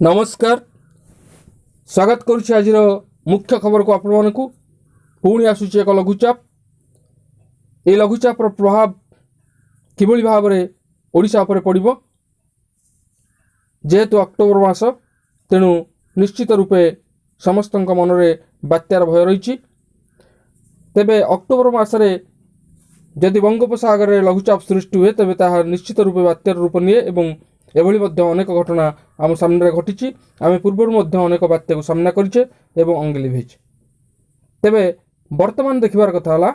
नमस्कार स्वागत करुच्ची आज मुख्य खबर को आपण मानकु पुणी आसुची एक लघुचाप। ये लघुचाप प्रभाव किभली भाव में ओडिशा उपरे पड़िबो जेहेतु अक्टोबर मास तेणु निश्चित रूपे समस्त मनरे बात्यार भय रही। तेबे अक्टोबर मासरे जदि बंगोपसागर में लघुचाप सृष्टि हुए तेबे ताहा निश्चित रूपे बात्यार रूप निए एवं एभली अनेक घटना आम सामने घटी। आम पूर्व अनेक बात्या को सामना करें एवं अंगे लिभेचे। तेबे वर्तमान देखिबार कथा है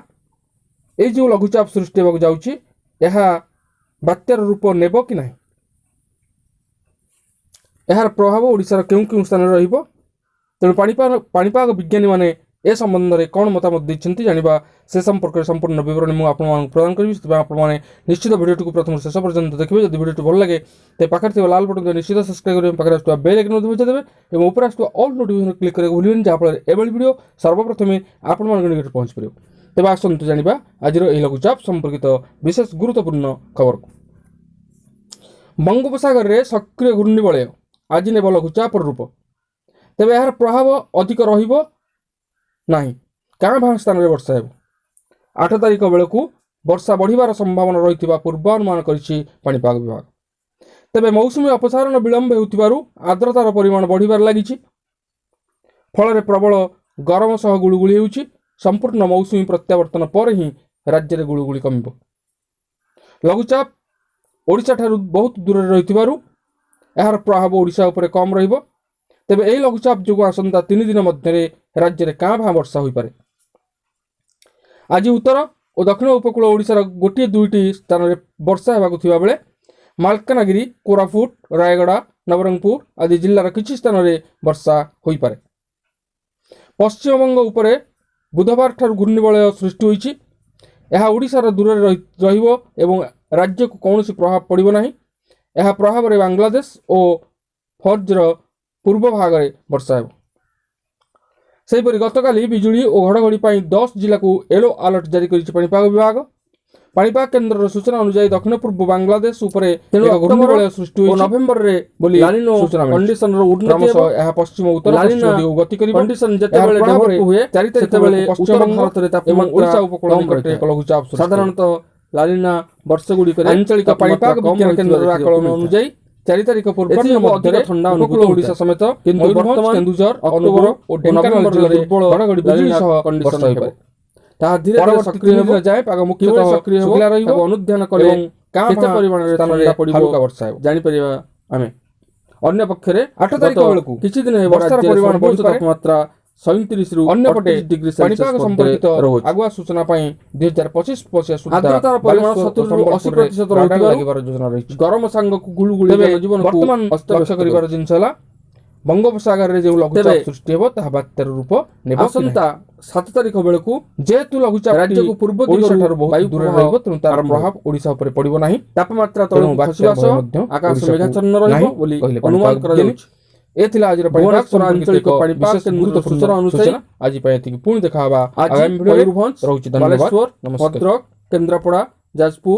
ये जो लघुचाप सृष्टि होगा जाउची यह बात्यार रूप नेब कि नहीं, यार प्रभाव ओडिशार केउं केउं स्थान रहिबो। तेणु पाणीपाग विज्ञानी माने ए संबंध में कौन मतामत देते जाना से संपर्क में संपूर्ण विवरण मुझे प्रदान करी। आपने निश्चित भिडियो को प्रथम शेष पर्यंत देखिए। जब भिडियो भल लगे तो पाखे लाल बटन को निश्चित सब्सक्राइब करेंगे, पाखे आसुवा बेल आइकन बजाय देवे और ऊपर आसुवा ऑल नोटिफिकेशन क्लिक करके भूलें जहाँफल एभली वीडियो सर्वप्रथम आपण निकट पहुँच पार। तेज आसतु जाना आज लघुचाप संपर्कित विशेष गुरुत्वपूर्ण खबर को। बंगोपसागर में सक्रिय घूर्णिबलय आज नेब लघुचाप रूप। तेज यार प्रभाव अधिक रहिबो नहीं, क्या भाग स्थान में वर्षा हो 8 तारिख बेलू वर्षा बढ़िबार संभावना रही पूर्वानुमान करिछि पाणीपाग विभाग। तेबे मौसुमी अपसारण विलंब होतिबारु आर्द्रतार परिमाण बढ़िबार लागिछि, फल प्रबल गरम सह गुळुगुळी होउछि। संपूर्ण मौसुमी प्रत्यावर्तन पर ही राज्य में गुळुगुळी कमिबो। लघुचाप ओडिशा ठारू बहुत दूर रहितिबारु यार प्रभाव ओडिशा उपरे कम रहिबो। तेबे एही लघुचाप जो आसंता 3 दिन मध्य राज्य में क्या भाव वर्षा हो पारे। आज उत्तर और दक्षिण उपकूल ओडिशार गोटे दुईटी स्थान में वर्षा होगा बेले मालकानगिरी, कोरापुट, रायगड़ा, नवरंगपुर आदि जिलार किछि स्थान में वर्षा हो पारे। पश्चिमबंग उपरे बुधवार ठार घूर्णिबलय सृष्टि होइछि। यह ओडिशार दूर रहिबो एवं राज्य को कौन प्रभाव पड़िबो नाही। यह प्रभाव में बांग्लादेश और फौजर पूर्व भाग में वर्षा हो। सेहीपरि गतकाली बिजुली और घड़घड़ी 10 जिला को येलो अलर्ट जारी करिछि पाणीपाग विभाग। पाणीपाग केन्द्र सूचना अनुसार दक्षिण पूर्व बांग्लादेश उपरे घूर्णिबलय सृष्टि होइछि नवेम्बर रे बोली सूचना कंडीशन रो उन्नति यह पश्चिम उत्तर पश्चिम गति करिब। कंडीशन जेतेबेले डेवलप हुए 4 तारिख बेले पश्चिम भारत रे तापमान ओडिशा उपकूल निकटरे एक लघुचाप साधारणतः लालिना वर्ष गुडी आंचलिक पाणीपाग विज्ञान केन्द्र आकलन अनुसार 4 तारिख पूर्व ठंडा अनुकूल ओडिशा समेत किंतु वर्तमान केन्दुझर अक्टोबर और ढेंकानाल जिले में घड़घड़ी बिजुली सह कंडीशन होइबो। ता धीरे धीरे सक्रिय हो जाए पाग मुख्यतः सक्रिय हो रहिबो। अनुध्यान कले केते परिमाण रे स्थान रे हल्का वर्षा हो जानि परिबा आमे। अन्य पक्षरे 8 तारिख बेलकू किछि दिन वर्षार परिमाण बढ़ि तापमात्रा 37 रु 28 डिग्री सेल्सियस संपर्कित आगुआ सूचना 2025 सुधा आर्द्रतार परिमाण 70 रु 80% रहिबार योजना रही। गरम सांग को गुळुगुळी जीवन वर्तमान लक्ष्य करिबार जिंस हला बंगोपसागर रे जो लघुचाप सृष्टि हेबो ताहा बात्यार रूप नेबो। आसंता 7 तारिख बेलकू जेहेतु लघुचाप राज्य को पूर्व दिशा ठार बहुत दूर रहिबो तेणु तार प्रभाव ओडिशा उपरे पड़िबो नाही। तापमात्रा तळु खसिबा आकाश मेघाच्छन्न रहिबो बोली अनुमान करा जाउछि। आज आंचलिक पाणीपाग केन्द्र सूचना अनुसार आज पुणी देखा आगामी वीडियो। धन्यवाद। भद्रक, केन्द्रापड़ा, जाजपुर,